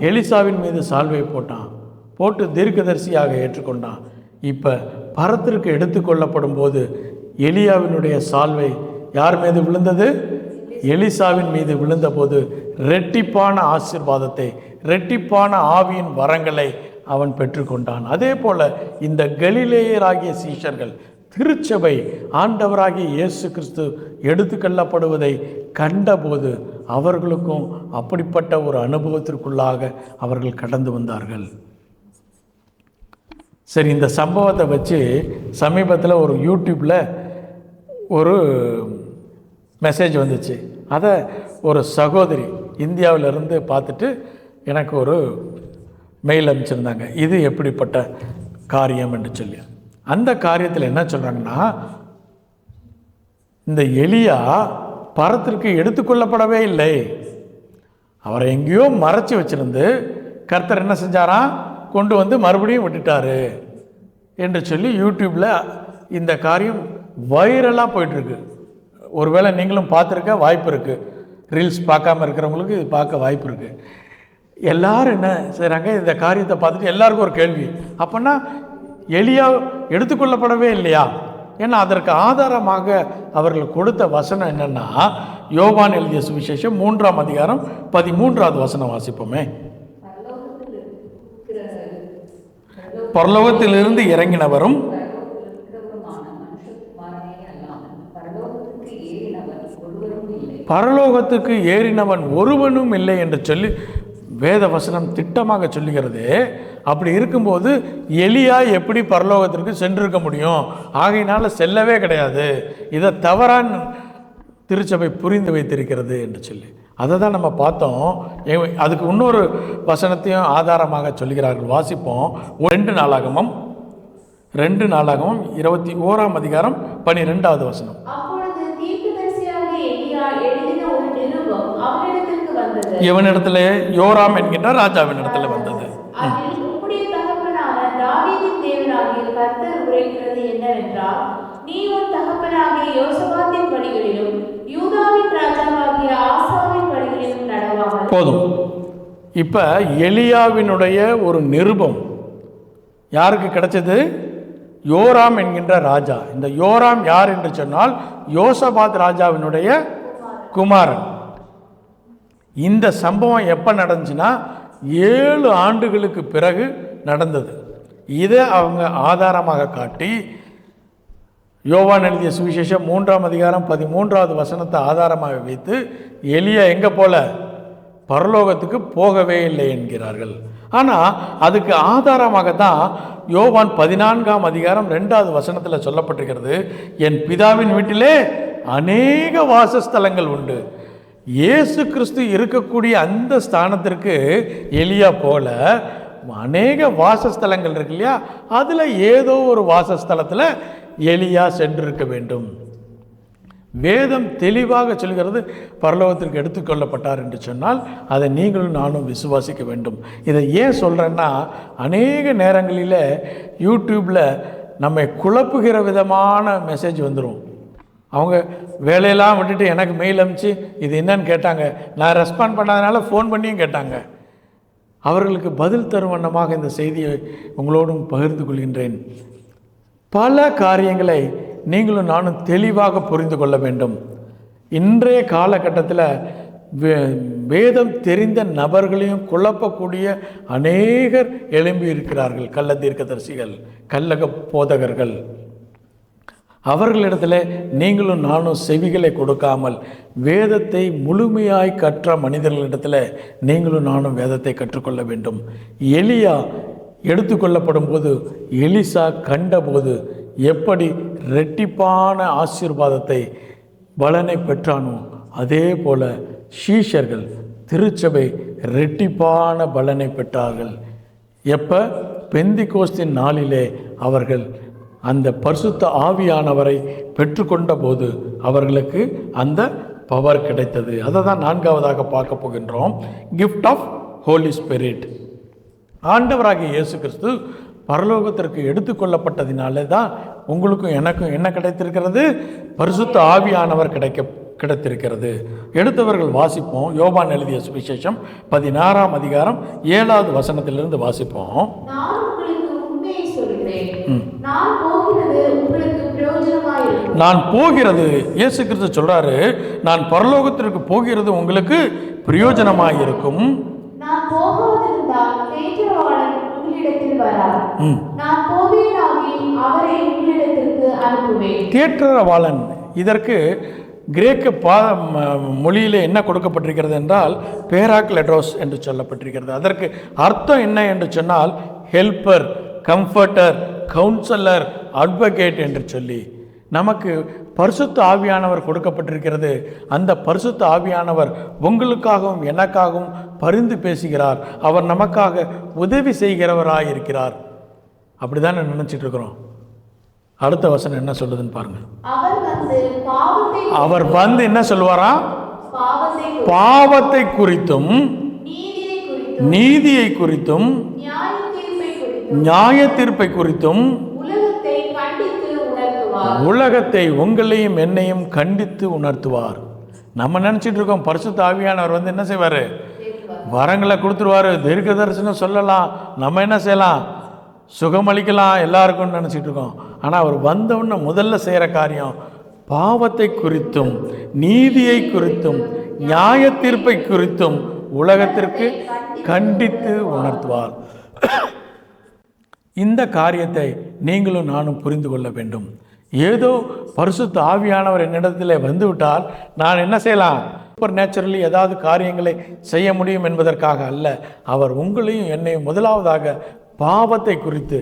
எலிசாவின் மீது சால்வையை போட்டு தீர்க்கதரிசியாக ஏற்றுக்கொண்டான். இப்போ பரத்திற்கு எடுத்துக்கொள்ளப்படும் போது எலியாவினுடைய சால்வை யார் மீது விழுந்தது? எலிசாவின் மீது விழுந்த போது ரெட்டிப்பான ஆசீர்வாதத்தை, ரெட்டிப்பான ஆவியின் வரங்களை அவன் பெற்றுக்கொண்டான். அதே போல இந்த கலிலேயராகிய சீஷர்கள், திருச்சபை ஆண்டவராகிய இயேசு கிறிஸ்து எடுத்துக்கொள்ளப்படுவதை கண்டபோது அவர்களுக்கும் அப்படிப்பட்ட ஒரு அனுபவத்திற்குள்ளாக அவர்கள் கடந்து வந்தார்கள். சரி, இந்த சம்பவத்தை வச்சு சமீபத்தில் ஒரு யூடியூப்பில் ஒரு மெசேஜ் வந்துச்சு. அதை ஒரு சகோதரி இந்தியாவிலிருந்து பார்த்துட்டு எனக்கு ஒரு மெயில் அனுப்பிச்சிருந்தாங்க. இது எப்படிப்பட்ட காரியம் என்று சொல்லி. அந்த காரியத்தில் என்ன சொல்கிறாங்கன்னா, இந்த எலியா பரத்திற்கு எடுத்துக்கொள்ளப்படவே இல்லை. அவரை எங்கேயோ மறைச்சி வச்சிருந்து கர்த்தர் என்ன செஞ்சாராம்? கொண்டு வந்து மறுபடியும் விட்டுட்டாரு என்று சொல்லி யூடியூப்பில் இந்த காரியம் வைரலாக போயிட்டுருக்கு. ஒருவேளை நீங்களும் பார்த்துருக்க வாய்ப்பு இருக்குது. ரீல்ஸ் பார்க்காம இருக்கிறவங்களுக்கு இது பார்க்க வாய்ப்பு இருக்குது. எல்லோரும் என்ன செய்கிறாங்க? இந்த காரியத்தை பார்த்துட்டு எல்லாருக்கும் ஒரு கேள்வி, அப்படின்னா எலியா எடுத்துக்கொள்ளப்படவே இல்லையா ஏன்னா அதற்கு ஆதாரமாக அவர்கள் கொடுத்த வசனம் என்னன்னா, யோவான் எழுதிய சுவிசேஷம் 3ஆம் அதிகாரம் 13வது வசனம் வாசிப்போமே. பரலோகத்திலிருந்து இறங்கினவரும் பரலோகத்துக்கு ஏறினவன் ஒருவனும் இல்லை என்று சொல்லி வேத வசனம் திட்டமாக சொல்லுகிறது. அப்படி இருக்கும்போது எலியா எப்படி பரலோகத்திற்கு சென்றிருக்க முடியும்? ஆகையினால செல்லவே கிடையாது. இதை தவறான திருச்சபை புரிந்து வைத்திருக்கிறது என்று சொல்லி அதை தான் நம்ம பார்த்தோம். அதுக்கு இன்னொரு வசனத்தையும் ஆதாரமாக சொல்கிறார்கள். வாசிப்போம். 2 நாளாகமம் 21ஆம் அதிகாரம் 12வது வசனம். இவனிடத்துல யோராம் என்கின்ற ராஜாவின் இடத்துல வந்தது. நீ உன் தகப்பனாகிய யோசபாத்தின் வழிகளிலும் யூதாவின் ராஜாவாகிய ஆசாவின் வழிகளிலும் நடவாமல். போதும். இப்ப எலியாவினுடைய ஒரு நிருபம் யாருக்கு கிடைச்சது? யோராம் என்கின்ற ராஜா. இந்த யோராம் யார் என்று சொன்னால் யோசபாத் ராஜாவினுடைய குமாரன். இந்த சம்பவம் எப்போ நடந்துச்சுன்னா 7 ஆண்டுகளுக்கு பிறகு நடந்தது. இதை அவங்க ஆதாரமாக காட்டி யோவான் எழுதிய சுவிசேஷம் 3ஆம் அதிகாரம் 13வது வசனத்தை ஆதாரமாக வைத்து எலியா எங்கே போல பரலோகத்துக்கு போகவே இல்லை என்கிறார்கள். ஆனால் அதுக்கு ஆதாரமாக தான் யோவான் 14ஆம் அதிகாரம் 2வது வசனத்தில் சொல்லப்பட்டிருக்கிறது, என் பிதாவின் வீட்டிலே அநேக வாசஸ்தலங்கள் உண்டு. இயேசு கிறிஸ்து இருக்கக்கூடிய அந்த ஸ்தானத்திற்கு எலியா போல அநேக வாசஸ்தலங்கள் இருக்கு இல்லையா, அதில் ஏதோ ஒரு வாசஸ்தலத்தில் எலியா சென்றிருக்க வேண்டும். வேதம் தெளிவாக சொல்கிறது பரலோகத்திற்கு எடுத்துக்கொள்ளப்பட்டார் என்று சொன்னால் அதை நீங்களும் நானும் விசுவாசிக்க வேண்டும். இதை ஏன் சொல்கிறேன்னா, அநேக நேரங்களில் யூடியூப்பில் நம்மை குழப்புகிற விதமான மெசேஜ் வந்துடும். அவங்க வேலையெல்லாம் விட்டுட்டு எனக்கு மெயில் அனுப்பிச்சு இது என்னன்னு கேட்டாங்க. நான் ரெஸ்பாண்ட் பண்ணாதனால ஃபோன் பண்ணியும் கேட்டாங்க. அவர்களுக்கு பதில் தரும் வண்ணமாக இந்த செய்தியை உங்களோடும் பகிர்ந்து கொள்கின்றேன். பல காரியங்களை நீங்களும் நானும் தெளிவாக புரிந்து கொள்ள வேண்டும். இன்றைய காலகட்டத்தில் வேதம் தெரிந்த நபர்களையும் குழப்பக்கூடிய அநேகர் எழும்பி இருக்கிறார்கள். கள்ள தீர்க்கதரிசிகள், கள்ளக போதகர்கள். அவர்களிடத்தில் நீங்களும் நானும் செவிகளை கொடுக்காமல் வேதத்தை முழுமையாய் கற்ற மனிதர்களிடத்தில் நீங்களும் நானும் வேதத்தை கற்றுக்கொள்ள வேண்டும். எலியா எடுத்துக்கொள்ளப்படும் போது எலிசா கண்டபோது எப்படி இரட்டிப்பான ஆசீர்வாதத்தை பலனை பெற்றானோ அதே போல சீஷர்கள் திருச்சபை இரட்டிப்பான பலனை பெற்றார்கள். எப்போ? பெந்திகோஸ்தின் நாளிலே அவர்கள் அந்த பரிசுத்த ஆவியானவரை பெற்றுக்கொண்ட போது அவர்களுக்கு அந்த பவர் கிடைத்தது. அதை தான் 4வதாக பார்க்க போகின்றோம். Gift of Holy Spirit. ஆண்டவராகிய இயேசு கிறிஸ்து பரலோகத்திற்கு எடுத்துக்கொள்ளப்பட்டதினாலே தான் உங்களுக்கும் எனக்கும் என்ன கிடைத்திருக்கிறது? பரிசுத்த ஆவியானவர் கிடைத்திருக்கிறது. எடுத்தவர்கள் வாசிப்போம். யோவான் எழுதிய சுவிசேஷம் 16ஆம் அதிகாரம் 7வது வசனத்திலிருந்து வாசிப்போம். நான் போகிறது, இயேசு கிறிஸ்து சொல்றாரு, நான் பரலோகத்திற்கு போகிறது உங்களுக்கு பிரயோஜனமாயிருக்கும். தேற்றரவாளன், இதற்கு கிரேக்க மொழியில் என்ன கொடுக்கப்பட்டிருக்கிறது என்றால் பேராக்லெட்ரோஸ் என்று சொல்லப்பட்டிருக்கிறது. அதற்கு அர்த்தம் என்ன என்று சொன்னால் ஹெல்ப்பர், கம்ஃபர்டர், கவுன்சிலர், அட்வொகேட் என்று சொல்லி நமக்கு பரிசுத்த ஆவியானவர் கொடுக்கப்பட்டிருக்கிறது. அந்த பரிசுத்த ஆவியானவர் உங்களுக்காகவும் எனக்காகவும் பரிந்து பேசுகிறார். அவர் நமக்காக உதவி செய்கிறவராக இருக்கிறார். அப்படிதான் நினைச்சிட்டு இருக்கிறோம். அடுத்த வசனம் என்ன சொல்லுதுன்னு பாருங்க. அவர் வந்து என்ன சொல்வாரா? பாவத்தை குறித்தும் நீதியை குறித்தும் நியாய தீர்ப்பை குறித்தும் உலகத்தை உங்களையும் என்னையும் கண்டித்து உணர்த்துவார். நம்ம நினைச்சிட்டு இருக்கோம் பரிசுத்த ஆவியானவர் வந்து என்ன செய்வார்? வரங்களை கொடுத்துருவாரு, தீர்க்க தரிசனம் சொல்லலாம். நம்ம என்ன செய்யலாம்? சுகமளிக்கலாம் எல்லாருக்கும் நினச்சிட்டு இருக்கோம். ஆனால் அவர் வந்தவுடனே முதல்ல செய்கிற காரியம் பாவத்தை குறித்தும் நீதியை குறித்தும் நியாய தீர்ப்பை குறித்தும் உலகத்திற்கு கண்டித்து உணர்த்துவார். இந்த காரியத்தை நீங்களும் நானும் புரிந்து கொள்ள வேண்டும். ஏதோ பரிசுத்த ஆவியானவர் என்னிடத்தில் வந்துவிட்டால் நான் என்ன செய்யலாம், சூப்பர் நேச்சுரலி ஏதாவது காரியங்களை செய்ய முடியும் என்பதற்காக அல்ல. அவர் உங்களையும் என்னையும் முதலாவதாக பாவத்தை குறித்து,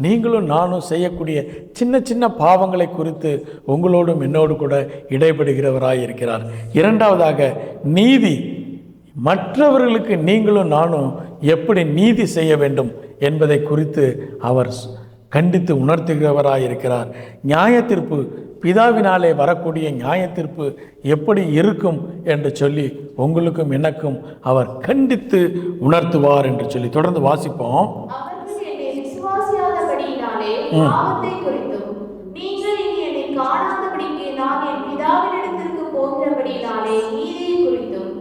நீங்களும் நானும் செய்யக்கூடிய சின்ன சின்ன பாவங்களை குறித்து உங்களோடும் என்னோடு கூட இடைபடுகிறவராய் இருக்கிறார். இரண்டாவதாக நீதி, மற்றவர்களுக்கு நீங்களும் நானும் எப்படி நீதி செய்ய வேண்டும் என்பதை குறித்து அவர் கண்டித்து உணர்த்துகிறவராய் இருக்கிறார். நியாய தீர்ப்பு, பிதாவினாலே வரக்கூடிய நியாய தீர்ப்பு எப்படி இருக்கும் என்று சொல்லி உங்களுக்கும் எனக்கும் அவர் கண்டித்து உணர்த்துவார் என்று சொல்லி தொடர்ந்து வாசிப்போம். அவர்கள் என்னை விசுவாசியாதபடியினாலே பாவத்தை குறித்தும், நீங்கள் இனி என்னை காணாதபடிக்கு நான் என் பிதாவினிடத்திற்கு போகிறபடியினாலே நீதியை குறித்தும்,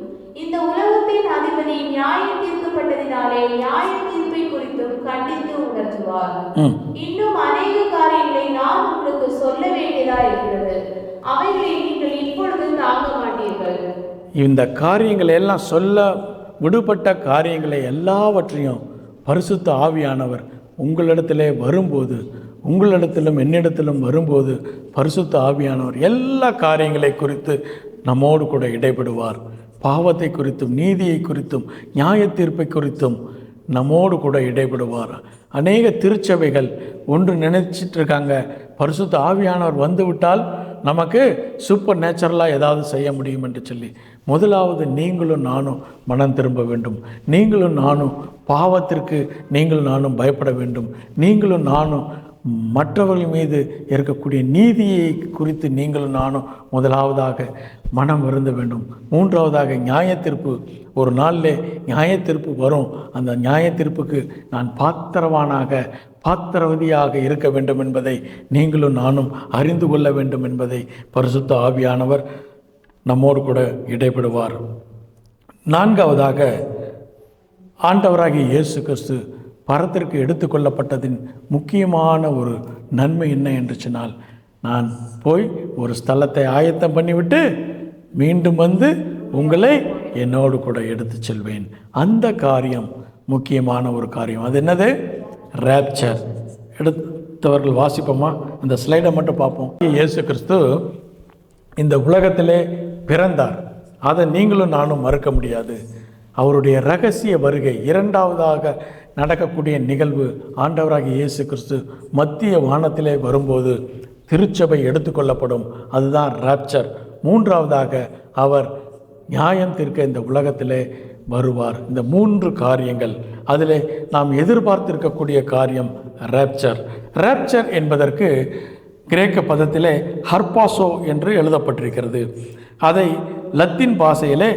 இந்த உலகத்தின் அதிபதி நியாயம் தீர்க்கப்பட்டதினாலே நியாய தீர்ப்பை குறித்தும் கண்டித்து உணர்த்துவார். இன்னும் அநேக காரியங்களை நான் உங்களுக்கு சொல்ல வேண்டியதா இருக்கிறது, அவைகளை நீங்கள் இப்பொழுது தாங்க மாட்டீர்கள். இந்த காரியங்களை எல்லாம் சொல்ல விடுபட்ட காரியங்களை எல்லாவற்றையும் பரிசுத்த ஆவியானவர் உங்களிடத்திலே வரும்போது, உங்களிடத்திலும் என்னிடத்திலும் வரும்போது பரிசுத்த ஆவியானவர் எல்லா காரியங்களை குறித்து நம்மோடு கூட இடைபடுவார். பாவத்தை குறித்தும் நீதியை குறித்தும் நியாய தீர்ப்பை குறித்தும் நம்மோடு கூட இடைபடுவார். அநேக திருச்சபைகள் ஒன்று நினைச்சிட்டு இருக்காங்க, பரிசுத்த ஆவியானவர் வந்துவிட்டால் நமக்கு சூப்பர் நேச்சுரலாக ஏதாவது செய்ய முடியும் என்று சொல்லி. முதலாவது நீங்களும் நானும் மனம் திரும்ப வேண்டும். நீங்களும் நானும் பாவத்திற்கு நீங்களும் நானும் பயப்பட வேண்டும். நீங்களும் நானும் மற்றவர்கள் மீது இருக்கக்கூடிய நீதியை குறித்து நீங்களும் நானும் முதலாவதாக மனம் வருந்த வேண்டும். மூன்றாவதாக நியாய தீர்ப்பு, ஒரு நாளில் நியாய தீர்ப்பு வரும். அந்த நியாய தீர்ப்புக்கு நான் பாத்திரவதியாக இருக்க வேண்டும் என்பதை நீங்களும் நானும் அறிந்து கொள்ள வேண்டும் என்பதை பரிசுத்த ஆவியானவர் நம்மோடு கூட இடைபடுவார். நான்காவதாக ஆண்டவராகிய இயேசு கிறிஸ்து பரத்திற்கு எடுத்துக்கொள்ளப்பட்டதின் முக்கியமான ஒரு நன்மை என்ன என்று சொன்னால், நான் போய் ஒரு ஸ்தலத்தை ஆயத்தம் பண்ணிவிட்டு மீண்டும் வந்து உங்களை என்னோடு கூட எடுத்து செல்வேன். அந்த காரியம் முக்கியமான ஒரு காரியம். அது என்னது? ரேப்சர். எடுத்தவர்கள் வாசிப்போமா? அந்த ஸ்லைடை மட்டும் பார்ப்போம். இயேசு கிறிஸ்து இந்த உலகத்திலே பிறந்தார். அதை நீங்களும் நானும் மறுக்க முடியாது. அவருடைய இரகசிய வருகை, இரண்டாவதாக நடக்கக்கூடிய நிகழ்வு, ஆண்டவராகிய இயேசு கிறிஸ்து மத்திய வானத்திலே வரும்போது திருச்சபை எடுத்துக்கொள்ளப்படும். அதுதான் ராப்சர். மூன்றாவதாக அவர் நியாயம் தீர்க்க இந்த உலகத்திலே வருவார். இந்த மூன்று காரியங்கள், அதில் நாம் எதிர்பார்த்திருக்கக்கூடிய காரியம் ராப்சர். ராப்சர் என்பதற்கு கிரேக்க பதத்திலே ஹர்பாசோ என்று எழுதப்பட்டிருக்கிறது. அதை லத்தீன் பாஷையிலே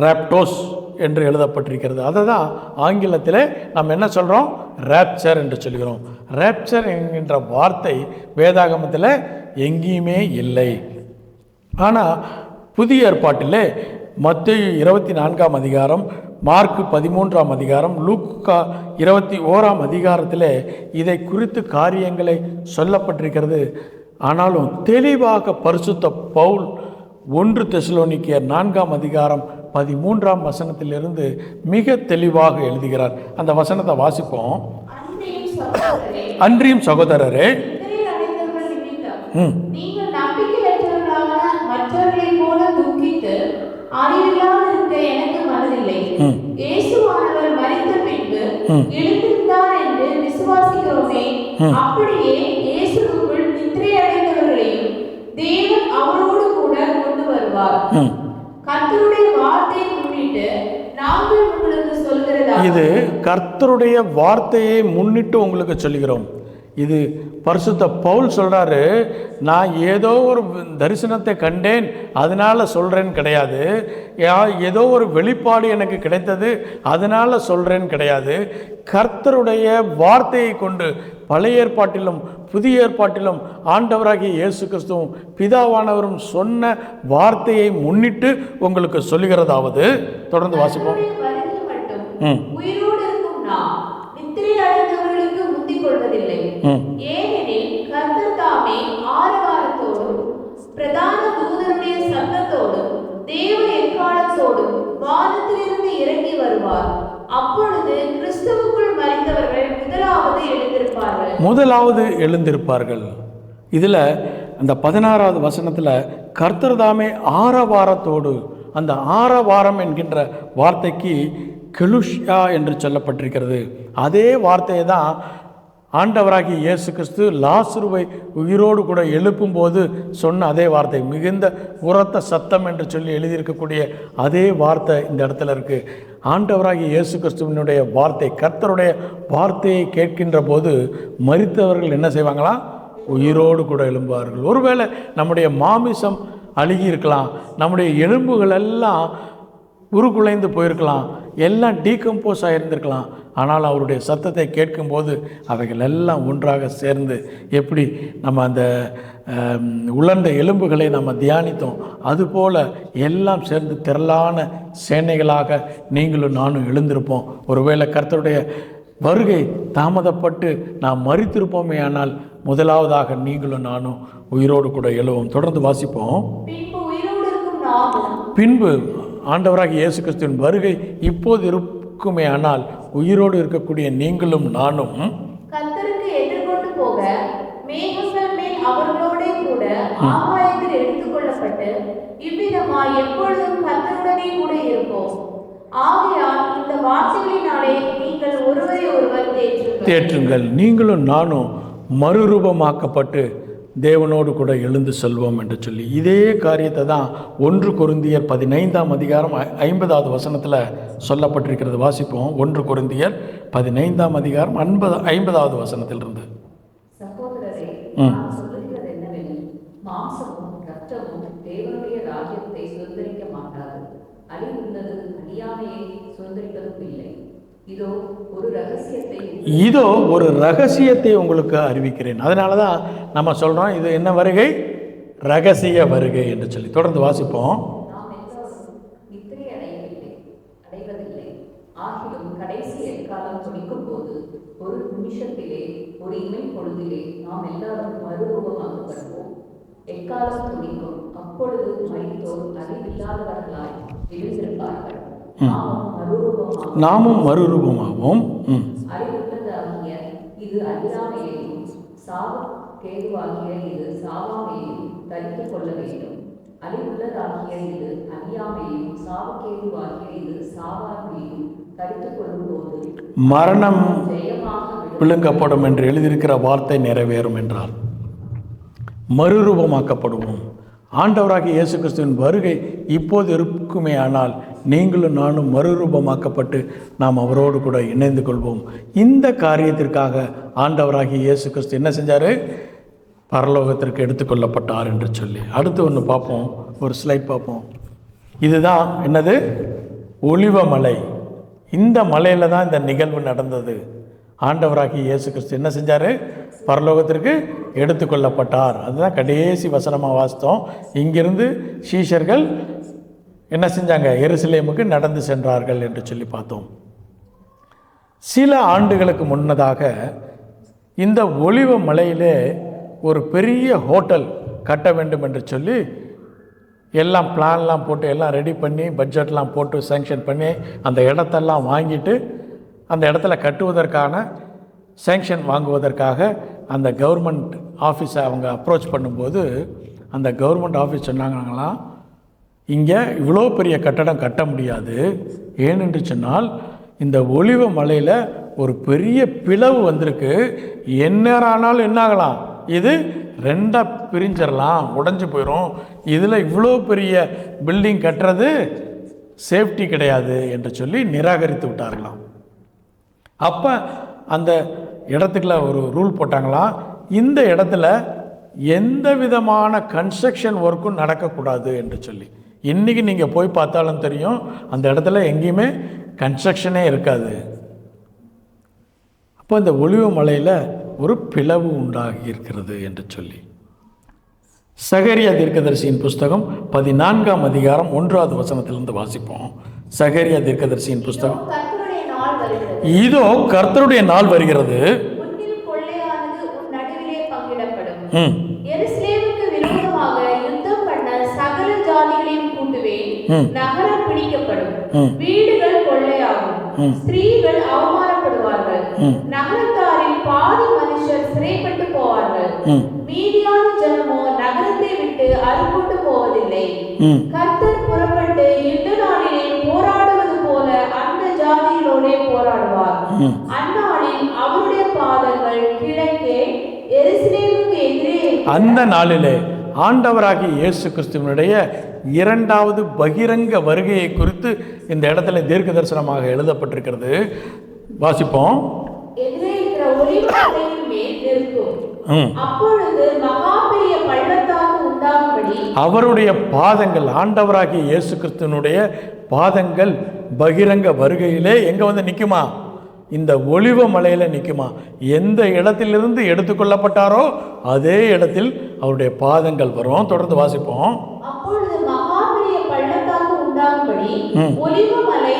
ராப்டோஸ் என்று எழுதப்பட்டிருக்கிறது. அதை தான் ஆங்கிலத்தில் நாம் என்ன சொல்கிறோம்? ராப்சர் என்று சொல்கிறோம். ராப்சர் என்கின்ற வார்த்தை வேதாகமத்தில் எங்கேயுமே இல்லை. ஆனால் புதிய ஏற்பாட்டிலே மத்தேயு 24ஆம் அதிகாரம், மார்க் 13ஆம் அதிகாரம், லூக்கா 21ஆம் அதிகாரத்தில் இதை குறித்து காரியங்களை சொல்லப்பட்டிருக்கிறது. ஆனாலும் தெளிவாக பரிசுத்த பவுல் 1 தெசலோனிக்கேயர் 4ஆம் அதிகாரம் 13ஆம் வசனத்திலிருந்து மிக தெளிவாக எழுதுகிறார். அந்த வசனத்தை வாசிப்போம். அன்றியும் சகோதரரே, நீங்கள் நம்பிக்கையற்றவர்களான மற்றவர்களைப் போல துக்கித்து அறிவில்லாதிருக்க எனக்கு மனதில்லை. இயேசுவானவர் மரித்த பின்பு எழுந்திருந்தார் என்று விசுவாசிக்கிறோமே, அப்படியே இயேசுவுக்குள் நித்திரை அடைந்தவர்களையும் தேவன் அவரோடு கூட கொண்டு வருவார். கர்த்தருடைய வார்த்தையை முன்னிட்டு நாங்கள் உங்களுக்கு சொல்கிறதா? இது கர்த்தருடைய வார்த்தையை முன்னிட்டு உங்களுக்கு சொல்கிறோம். இது பரிசுத்த பவுல் சொல்கிறாரு, நான் ஏதோ ஒரு தரிசனத்தை கண்டேன் அதனால் சொல்கிறேன்னு கிடையாது. ஏதோ ஒரு வெளிப்பாடு எனக்கு கிடைத்தது அதனால் சொல்கிறேன்னு கிடையாது. கர்த்தருடைய வார்த்தையை கொண்டு பழைய ஏற்பாட்டிலும் புதிய ஏற்பாட்டிலும் ஆண்டவராகிய இயேசு கிறிஸ்துவும் பிதாவானவரும் சொன்ன வார்த்தையை முன்னிட்டு உங்களுக்கு சொல்லுகிறதாவது. தொடர்ந்து வாசிப்போம். உயிரோடு இருக்கும் நாம் நித்திரை அடைந்தவர்களுக்கு முந்தி தூக்கிக் கொள்வதில்லை. ஏனெனில் கர்த்தர் தாமே ஆரவாரத்தோடும் பிரதான தூதனுடைய சத்தத்தோடும் தேவ எக்காலத்தோடும் வானத்திலிருந்து இறங்கி வருவார். அப்பொழுது கிறிஸ்துவுக்குள் மரித்தவர்கள் முதலாவது எழுந்திருப்பார்கள். இதுல அந்த 16வது வசனத்துல கர்த்தர் தாமே ஆரவாரத்தோடு, அந்த ஆரவாரம் என்கின்ற வார்த்தைக்கு கெலுஷியா என்று சொல்லப்பட்டிருக்கிறது. அதே வார்த்தையை தான் ஆண்டவராகிய இயேசு கிறிஸ்து லாசருவை உயிரோடு கூட எழுப்பும்போது சொன்ன அதே வார்த்தை, மிகுந்த உரத்த சத்தம் என்று சொல்லி எழுதியிருக்கக்கூடிய அதே வார்த்தை இந்த இடத்துல இருக்குது. ஆண்டவராகிய இயேசு கிறிஸ்துவினுடைய வார்த்தை, கர்த்தருடைய வார்த்தையை கேட்கின்ற போது மரித்தவர்கள் என்ன செய்வாங்களா? உயிரோடு கூட எழும்புவார்கள். ஒருவேளை நம்முடைய மாமிசம் அழுகி இருக்கலாம், நம்முடைய எலும்புகள் எல்லாம் உருக்குலைந்து போயிருக்கலாம், எல்லாம் டீகம்போஸ் ஆகியிருந்திருக்கலாம். ஆனால் அவருடைய சத்தத்தை கேட்கும்போது அவைகள் எல்லாம் ஒன்றாக சேர்ந்து, எப்படி நம்ம அந்த உலர்ந்த எலும்புகளை நம்ம தியானித்தோம், அதுபோல் எல்லாம் சேர்ந்து திரளான சேனைகளாக நீங்களும் நானும் எழுந்திருப்போம். ஒருவேளை கர்த்தருடைய வருகை தாமதப்பட்டு நாம் மரித்திருப்போமே, ஆனால் முதலாவதாக நீங்களும் நானும் உயிரோடு கூட எழுவோம். தொடர்ந்து வாசிப்போம். பின்பு ஆண்டவராகிய இயேசு கிறிஸ்துவின் வருகை இப்போது இருக்குமே, ஆனால் உயிரோடு இருக்கக்கூடிய நீங்களும் நானும் கர்த்தருக்கு எதிர்கொண்டு போக மேகங்கள் மேல் அவர்களோட கூட ஆகாயத்தில் எடுத்துக்கொள்ளப்பட்டு இவ்விதமாய் எப்பொழுதும் கர்த்தருடனே கூட இருப்போம். ஆகையால் இந்த வார்த்தைகளினாலே நீங்கள் ஒருவரை ஒருவர் தேற்றுங்கள். நீங்களும் நானும் மறுரூபமாக்கப்பட்டு தேவனோடு கூட எழுந்து செல்வோம் என்று சொல்லி இதே காரியத்தை தான் 1 கொரிந்தியர் 15ஆம் அதிகாரம் 50வது வசனத்தில் சொல்லப்பட்டிருக்கிறது. வாசிப்போம். 1 கொரிந்தியர் 15ஆம் அதிகாரம் 50வது வசனத்திலிருந்து. சகோதரரே, சொல்லுகிறது என்னவெனில், மாம்சமும் இரத்தமும் தேவனுடைய ராஜ்யத்தை சுதந்திரிக்க மாட்டாது. அழிவுள்ளது அழியாமையை சுதந்திரிப்பதும் இல்லை. இதோ ஒரு ரகசியத்தை உங்களுக்கு அறிவிக்கிறேன். அதனால தான் நம்ம சொல்கிறோம், இது என்ன வருகை? ரகசிய வருகை என்று சொல்லி. தொடர்ந்து வாசிப்போம். நாம் எல்லோரும் நித்திரை அடைவதில்லை. ஆகிலும் கடைசி எக்காலம் துணிக்கும் போது ஒரு நிமிஷத்திலே, ஒரு இமை பொழுதிலே நாம் எல்லாரும் மறுரூபமாக்கப்படுவோம். எக்காலம் துணிக்கும், அப்பொழுது மரித்தோர் அறிவில்லாதவர்களாய் எழுந்திருப்பார்கள். நாமும் மறுரூபமாகவும். அறிவுள்ளதாகிய இது அறியாமையையும் சாவுக்கேதுவாகிய இது சாவாமையையும் தரித்துக் கொள்ள வேண்டும். அறிவுள்ளதாகிய இது அறியாமையையும் சாவுக்கேதுவாகிய இது சாவாமையையும் தரித்துக் கொள்ளும்போது மரணம் விழுங்கப்படும் என்று எழுதியிருக்கிற வார்த்தை நிறைவேறும் என்றார். மறுரூபமாக்கப்படுவோம். ஆண்டவராகிய இயேசு கிறிஸ்துவின் வருகை இப்போது இருக்குமே, ஆனால் நீங்களும் நானும் மறுரூபமாக்கப்பட்டு நாம் அவரோடு கூட இணைந்து கொள்வோம். இந்த காரியத்திற்காக ஆண்டவராகிய இயேசு கிறிஸ்து என்ன செஞ்சார்? பரலோகத்திற்கு எடுத்துக்கொள்ளப்பட்டார் என்று சொல்லி. அடுத்து ஒன்று பார்ப்போம், ஒரு ஸ்லைட் பார்ப்போம். இதுதான் என்னது? ஒலிவமலை. இந்த மலையில் தான் இந்த நிகழ்வு நடந்தது. ஆண்டவராகிய இயேசு கிறிஸ்து என்ன செஞ்சார்? பரலோகத்திற்கு எடுத்துக்கொள்ளப்பட்டார். அதுதான் கடைசி வசனமாக வாசித்தோம். இங்கிருந்து சீஷர்கள் என்ன செஞ்சாங்க? எருசலேமுக்கு நடந்து சென்றார்கள் என்று சொல்லி பார்த்தோம். சில ஆண்டுகளுக்கு முன்னதாக இந்த ஒலிவ மலையிலே ஒரு பெரிய ஹோட்டல் கட்ட வேண்டும் என்று சொல்லி எல்லாம் பிளான்லாம் போட்டு எல்லாம் ரெடி பண்ணி பட்ஜெட்லாம் போட்டு சேங்ஷன் பண்ணி அந்த இடத்தெல்லாம் வாங்கிட்டு அந்த இடத்துல கட்டுவதற்கான சேங்ஷன் வாங்குவதற்காக அந்த கவர்மெண்ட் ஆஃபீஸை அவங்க அப்ரோச் பண்ணும்போது அந்த கவர்மெண்ட் ஆஃபீஸ் சொன்னாங்களாம், இங்கே இவ்வளோ பெரிய கட்டடம் கட்ட முடியாது. ஏனென்று சொன்னால் இந்த ஒலிவ மலையில் ஒரு பெரிய பிளவு வந்திருக்கு. எந்நேரம் ஆனாலும் என்ன ஆகலாம்? இது 2ஆக பிரிஞ்சிடலாம், உடஞ்சி போயிடும். இதில் இவ்வளோ பெரிய பில்டிங் கட்டுறது சேஃப்டி கிடையாது என்று சொல்லி நிராகரித்து விட்டார்களாம். அப்போ அந்த இடத்துக்குள்ள ஒரு ரூல் போட்டாங்களாம், இந்த இடத்துல எந்த விதமான கன்ஸ்ட்ரக்ஷன் ஒர்க்கும் நடக்கக்கூடாது என்று சொல்லி. இன்றைக்கி நீங்கள் போய் பார்த்தாலும் தெரியும், அந்த இடத்துல எங்கேயுமே கன்ஸ்ட்ரக்ஷனே இருக்காது. அப்போ இந்த ஒலிவ மலையில் ஒரு பிளவு உண்டாகி இருக்கிறது என்று சொல்லி. சகரியா தீர்க்கதரிசியின் புஸ்தகம் 14ஆம் அதிகாரம் 1வது வசனத்திலிருந்து வாசிப்போம். சகரியா தீர்க்கதரிசியின் புஸ்தகம். இதோ கர்த்தருடைய நாள் வருகிறது, எருசலேமுக்கு விரோதமாக யுத்தம் பண்ண சகல ஜாதிகளையும் கூட்டுவேன். நகரம் பிடிக்கப்படும், வீடுகள் கொள்ளையாகும், ஸ்திரீகள் அவமானப்படுவார்கள், நகரத்தாரில் பாதி மனுஷர் சிறைப்பட்டு போவார்கள், மீதியான ஜனமோ நகரத்தை விட்டு அறுப்புட்டு போவதில்லை. கர்த்தர் புறப்பட்டு யுத்த நாளிலே போராடுவது போல அந்த ஜாதிகளோடே போராடுவார். அந்நாளில் அவருடைய பாதங்கள் கிழக்கே எருசலேமுக்கு எதிரே. அந்த நாளிலே ஆண்டவராகிய இயேசு கிறிஸ்துவனுடைய இரண்டாவது பகிரங்க வருகையை குறித்து இந்த இடத்துல தீர்க்க தரிசனமாக எழுதப்பட்டிருக்கிறது. வாசிப்போம். எதிரே இருக்கிற ஒலிவ மலையின் மேல் நிற்கும். அப்பொழுது மகா பெரிய பள்ளத்தாக்கு உண்டாகும்படி அவருடைய பாதங்கள், ஆண்டவராகிய இயேசு கிறிஸ்துவனுடைய பாதங்கள் பகிரங்க வருகையிலே எங்க வந்து நிக்குமா? இந்த ஒலிவ மலையில நிக்குமா? எந்த இடத்திலிருந்து எடுத்துக்கொள்ளப்பட்டாரோ அதே இடத்தில் அவருடைய பாதங்கள் வரும். தொடர்ந்து வாசிப்போம். அப்பொழுது மகா பெரிய பள்ளத்தாக்கு உண்டாகும்படி ஒலிவ மலை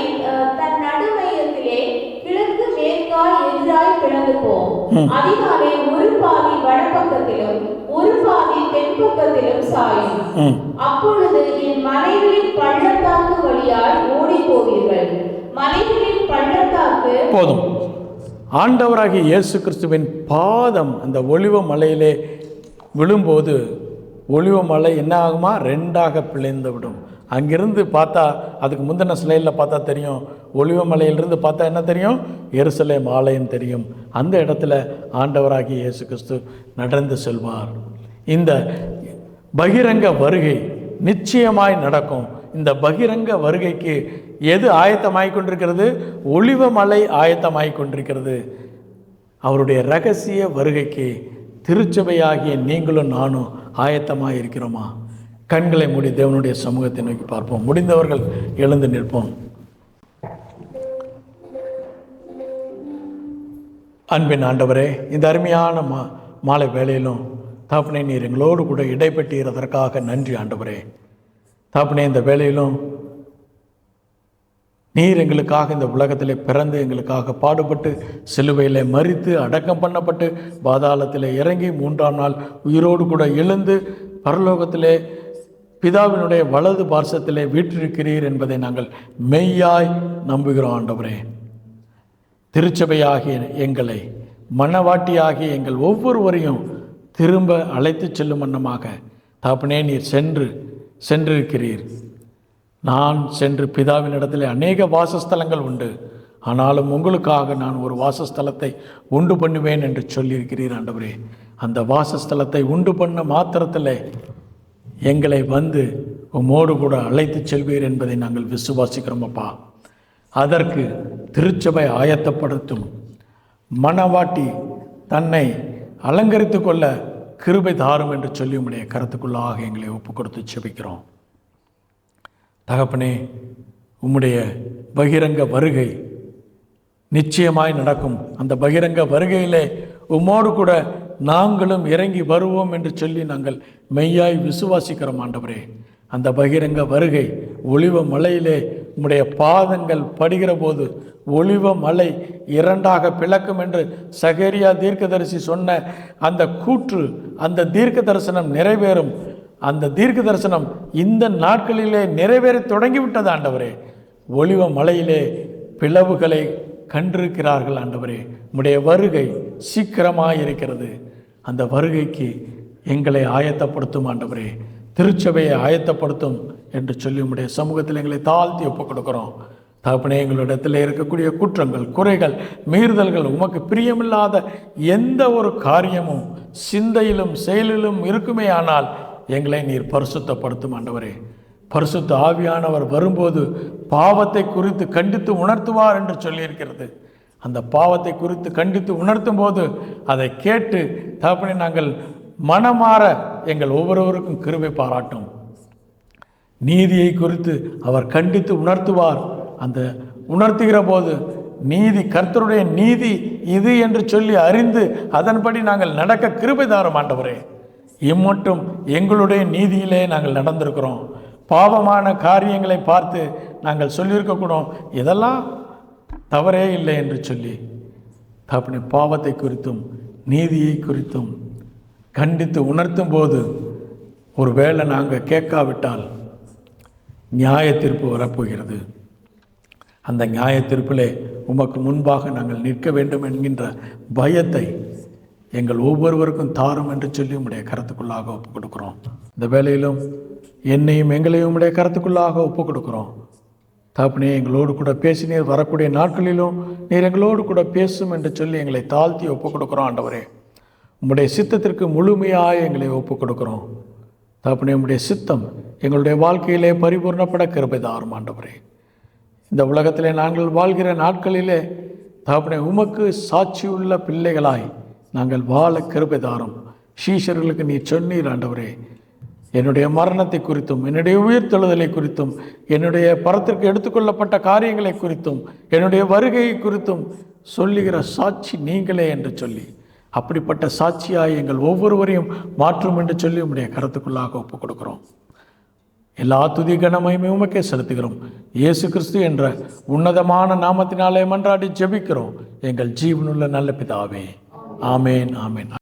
தன் நடுமையத்திலே கிழக்கு மேற்காய் எதிராய் பிளந்து போம். அதினாலே ஒரு பாதி வடபக்கத்திலும் ஒரு பாதி தென்பக்கத்திலும் சாயும். அப்பொழுது என் மலைகளின் பள்ளத்தாக்கு வழியாய் ஓடி போவீர்கள். மலைகளின் பள்ளத்தாக்கு போதும். ஆண்டவராகிய இயேசு கிறிஸ்துவின் பாதம் அந்த ஒலிவ மலையிலே விழும்போது ஒலிவ மலை என்ன ஆகுமா? ரெண்டாக பிளந்து விடும். அங்கிருந்து பார்த்தா, அதுக்கு முந்தின ஸ்லைடில் பார்த்தா தெரியும், ஒலிவ மலையிலிருந்து பார்த்தா என்ன தெரியும்? எருசலேம் ஆலயம் தெரியும். அந்த இடத்துல ஆண்டவராகிய இயேசு கிறிஸ்து நடந்து செல்வார். இந்த பகிரங்க வருகை நிச்சயமாய் நடக்கும். இந்த பகிரங்க வருகைக்கு எது ஆயத்தமாய் கொண்டிருக்கிறது? ஒலிவ மலை ஆயத்தமாய் கொண்டிருக்கிறது. அவருடைய இரகசிய வருகைக்கு திருச்சபையாகிய நீங்களும் நானும் ஆயத்தமாக இருக்கிறோமா? கண்களை மூடி தேவனுடைய சமூகத்தை நோக்கி பார்ப்போம். முடிந்தவர்கள் எழுந்து நிற்போம். அன்பின் ஆண்டவரே, இந்த அருமையான மாலை வேளையிலும் தாப்பனே நீர் எங்களோடு கூட இடைப்பெற்றதற்காக நன்றி ஆண்டவரே. தாப்பனே, இந்த வேளையிலும் நீர் எங்களுக்காக இந்த உலகத்திலே பிறந்து எங்களுக்காக பாடுபட்டு சிலுவையில் மரித்து அடக்கம் பண்ணப்பட்டு பாதாளத்தில் இறங்கி 3ஆம் நாள் உயிரோடு கூட எழுந்து பரலோகத்திலே பிதாவினுடைய வலது பார்சத்திலே வீற்றிருக்கிறீர் என்பதை நாங்கள் மெய்யாய் நம்புகிறோம் ஆண்டவரே. திருச்சபையாகிய எங்களை, மனவாட்டியாகிய எங்கள் ஒவ்வொருவரையும் திரும்ப அழைத்து செல்லும் வண்ணமாக தாப்பனே நீர் சென்றிருக்கிறீர். நான் சென்று பிதாவினிடத்தில் அநேக வாசஸ்தலங்கள் உண்டு, ஆனாலும் உங்களுக்காக நான் ஒரு வாசஸ்தலத்தை உண்டு பண்ணுவேன் என்று சொல்லியிருக்கிறீர் ஆண்டவரே. அந்த வாசஸ்தலத்தை உண்டு பண்ண மாத்திரத்தில் எங்களை வந்து உம்மோடு கூட அழைத்து செல்வீர் என்பதை நாங்கள் விசுவாசிக்கிறோம் அப்பா. அதற்கு திருச்சபை ஆயத்தப்படுத்தும். மனவாட்டி தன்னை அலங்கரித்து கொள்ள கிருபை தாரும் என்று சொல்லி உம்முடைய கருத்துக்குள்ளாக எங்களை ஒப்பு கொடுத்து செபிக்கிறோம். தகப்பனே, உம்முடைய பகிரங்க வருகை நிச்சயமாய் நடக்கும். அந்த பகிரங்க வருகையிலே உம்மோடு கூட நாங்களும் இறங்கி வருவோம் என்று சொல்லி நாங்கள் மெய்யாய் விசுவாசிக்கிறோம் ஆண்டவரே. அந்த பகிரங்க வருகை ஒலிவ மலையிலே உம்முடைய பாதங்கள் படுகிற போது ஒலிவ மலை இரண்டாக பிளக்கும் என்று சகரியா தீர்க்கதரிசி சொன்ன அந்த கூற்று, அந்த தீர்க்க தரிசனம் நிறைவேறும். அந்த தீர்க்க தரிசனம் இந்த நாட்களிலே நிறைவேற தொடங்கிவிட்டது ஆண்டவரே. ஒலிவ மலையிலே பிளவுகளை கண்டிருக்கிறார்கள் ஆண்டவரே. உம்முடைய வருகை சீக்கிரமாக இருக்கிறது. அந்த வருகைக்கு எங்களை ஆயத்தப்படுத்தும் ஆண்டவரே. திருச்சபையை ஆயத்தப்படுத்தும் என்று சொல்லி உம்முடைய சமூகத்தில் எங்களை தாழ்த்தி ஒப்புக் கொடுக்கிறோம். தகப்பனே, எங்களிடத்தில் இருக்கக்கூடிய குற்றங்கள், குறைகள், மீறுதல்கள், உமக்கு பிரியமில்லாத எந்த ஒரு காரியமும் சிந்தையிலும் செயலிலும் இருக்குமே ஆனால் எங்களை நீர் பரிசுத்தப்படுத்தும் ஆண்டவரே. பரிசுத்த ஆவியானவர் வரும்போது பாவத்தை குறித்து கண்டித்து உணர்த்துவார் என்று சொல்லியிருக்கிறது. அந்த பாவத்தை குறித்து கண்டித்து உணர்த்தும் போது அதை கேட்டு தகப்பனே நாங்கள் மனமாற எங்கள் ஒவ்வொருவருக்கும் கிருபை பாராட்டும். நீதியை குறித்து அவர் கண்டித்து உணர்த்துவார். அந்த உணர்த்துகிற போது நீதி, கர்த்தருடைய நீதி இது என்று சொல்லி அறிந்து அதன்படி நாங்கள் நடக்க கிருபை தாரும் ஆண்டவரே. இம்மட்டும் எங்களுடைய நீதியிலே நாங்கள் நடந்திருக்கிறோம். பாவமான காரியங்களை பார்த்து நாங்கள் சொல்லியிருக்கக்கூடும், இதெல்லாம் தவறே இல்லை என்று சொல்லி தகப்பனே பாவத்தை குறித்தும் நீதியை குறித்தும் கண்டித்து உணர்த்தும் போது ஒரு வேளை நாங்கள் கேட்காவிட்டால் நியாய தீர்ப்பு வரப்போகிறது. அந்த நியாய தீர்ப்பிலே உமக்கு முன்பாக நாங்கள் நிற்க வேண்டும் என்கின்ற பயத்தை எங்கள் ஒவ்வொருவருக்கும் தாரும் என்று சொல்லி உம்முடைய கருத்துக்குள்ளாக ஒப்புக் கொடுக்குறோம். இந்த வேளையிலும் என்னையும் எங்களையும் உம்முடைய கருத்துக்குள்ளாக ஒப்புக் கொடுக்குறோம். தகப்பனே, எங்களோடு கூட பேசினீர், வரக்கூடிய நாட்களிலும் நீர் எங்களோடு கூட பேசும் என்று சொல்லி எங்களை தாழ்த்தி ஒப்புக் கொடுக்குறோம். ஆண்டவரே, உம்முடைய சித்தத்திற்கு முழுமையாக எங்களை ஒப்புக் கொடுக்குறோம். தகப்பனே, உம்முடைய சித்தம் எங்களுடைய வாழ்க்கையிலே பரிபூர்ணப்பட கிருபை தாரும். ஆண்டவரே, இந்த உலகத்திலே நாங்கள் வாழ்கிற நாட்களிலே தகப்பனே, உமக்கு சாட்சியுள்ள பிள்ளைகளாய் நாங்கள் வாழ கிருபை தாரும். சீஷர்களுக்கு நீ சொன்னீர் ஆண்டவரே, என்னுடைய மரணத்தை குறித்தும், என்னுடைய உயிர்த்தெழுதலை குறித்தும், என்னுடைய பரத்திற்கு எடுத்துக்கொள்ளப்பட்ட காரியங்களை குறித்தும், என்னுடைய வருகையை குறித்தும் சொல்லுகிற சாட்சி நீங்களே என்று சொல்லி, அப்படிப்பட்ட சாட்சியாய் எங்கள் ஒவ்வொருவரையும் மாற்றும் என்று சொல்லி உம்முடைய கருத்துக்குள்ளாக ஒப்புக் கொடுக்கிறோம். எல்லா துதி கனமையுமே உமக்கே செலுத்துகிறோம். இயேசு கிறிஸ்து என்ற உன்னதமான நாமத்தினாலே மன்றாடி ஜெபிக்கிறோம் எங்கள் ஜீவனுள்ள நல்ல பிதாவே. ஆமேன், ஆமேன்.